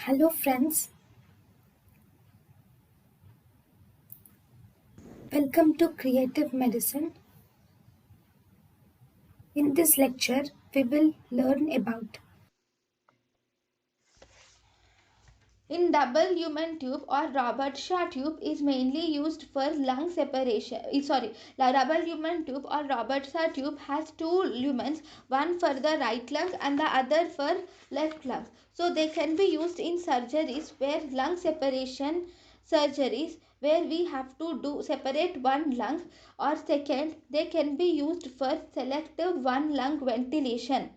Hello friends, welcome to Creative Medicine. In this lecture, we will learn about In DoubleHuman Tube or Robert-Shaw tube is mainly used for lung separation. DoubleHuman Tube or Robert-Shaw tube has two lumens, one for the right lung and the other for left lung. So they can be used in surgeries where lung separation surgeries where we have to do separate one lung, or second they can be used for selective one lung ventilation.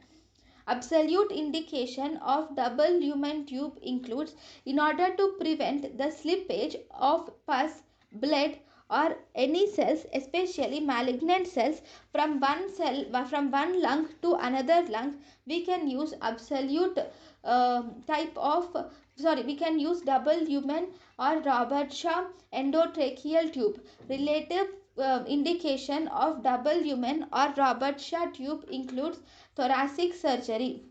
Absolute indication of DoubleHuman Tube includes in order to prevent the slippage of pus, blood or any cells, especially malignant cells, from one lung to another lung. We can use we can use DoubleHuman or Robert-Shaw endotracheal tube. Relative indication of DoubleHuman or Robert-Shaw tube includes thoracic surgery.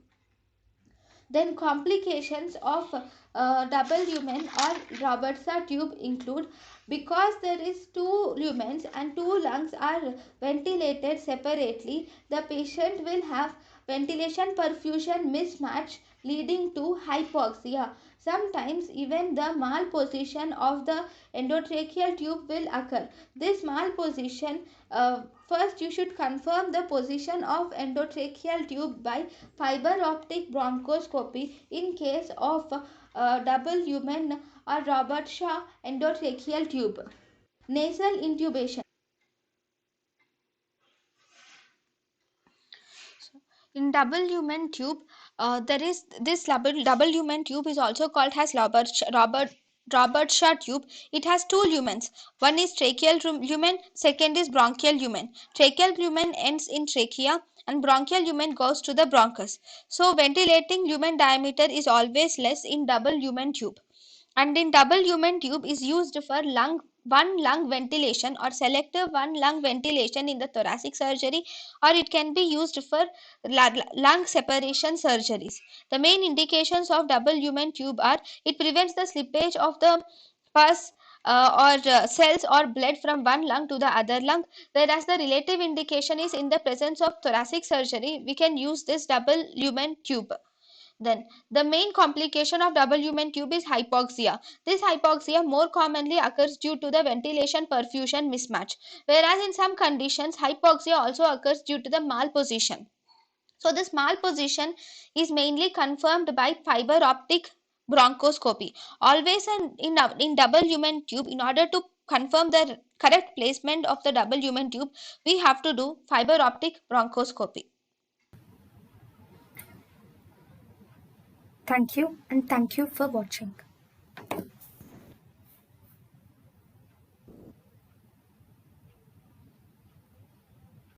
Then complications of DoubleHuman or Robert's tube include, because there is two lumens and two lungs are ventilated separately, the patient will have ventilation perfusion mismatch leading to hypoxia. Sometimes even the malposition of the endotracheal tube will occur. This malposition, first you should confirm the position of endotracheal tube by fiber optic bronchoscopy in case of DoubleHuman or Robert-Shaw endotracheal tube. Nasal intubation. In DoubleHuman tube, there is this DoubleHuman tube is also called as Robert-Shaw tube. It has two lumens. One is tracheal lumen, second is bronchial lumen. Tracheal lumen ends in trachea and bronchial lumen goes to the bronchus. So ventilating lumen diameter is always less in DoubleHuman tube. And in DoubleHuman tube is used for one lung ventilation or selective one lung ventilation in the thoracic surgery, or it can be used for lung separation surgeries. The main indications of DoubleHuman tube are: it prevents the slippage of the pus or cells or blood from one lung to the other lung, whereas the relative indication is in the presence of thoracic surgery we can use this DoubleHuman tube. Then the main complication of DoubleHuman tube is hypoxia. This hypoxia more commonly occurs due to the ventilation perfusion mismatch, whereas in some conditions hypoxia also occurs due to the malposition. So this malposition is mainly confirmed by fiber optic bronchoscopy. Always in DoubleHuman tube, in order to confirm the correct placement of the DoubleHuman tube, we have to do fiber optic bronchoscopy. thank you and thank you for watching.